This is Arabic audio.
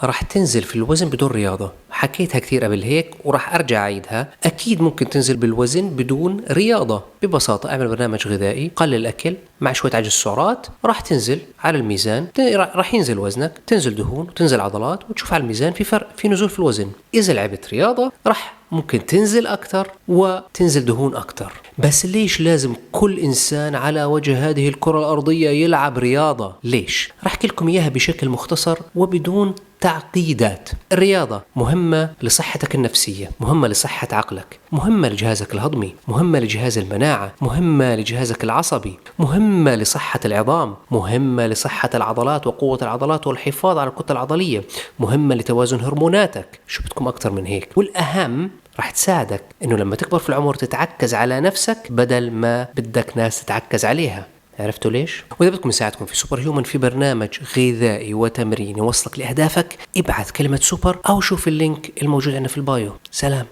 راح تنزل في الوزن بدون رياضة. حكيتها كثير قبل هيك وراح أرجع أعيدها. أكيد ممكن تنزل بالوزن بدون رياضة. ببساطة اعمل برنامج غذائي، قلل الأكل مع شوية عجز السعرات، راح تنزل على الميزان، راح ينزل وزنك، تنزل دهون وتنزل عضلات، وتشوف على الميزان في فرق، في نزول في الوزن. إذا لعبت رياضة راح ممكن تنزل أكتر وتنزل دهون أكتر. بس ليش لازم كل إنسان على وجه هذه الكرة الأرضية يلعب رياضة؟ ليش؟ راح أحكي لكم إياها بشكل مختصر وبدون تعقيدات. الرياضة مهمة لصحتك النفسية، مهمة لصحة عقلك، مهمة لجهازك الهضمي، مهمة لجهاز المناعة، مهمة لجهازك العصبي، مهمة لصحة العظام، مهمة لصحة العضلات وقوة العضلات والحفاظ على الكتلة العضلية، مهمة لتوازن هرموناتك. شو بدكم أكتر من هيك؟ والأهم راح تساعدك إنه لما تكبر في العمر تتعكز على نفسك بدل ما بدك ناس تتعكز عليها. عرفتوا ليش؟ وإذا بدكم نساعدكم في سوبر هيومن في برنامج غذائي وتمرين يوصلك لأهدافك، ابعث كلمة سوبر أو شوف اللينك الموجود عندنا في البايو. سلام.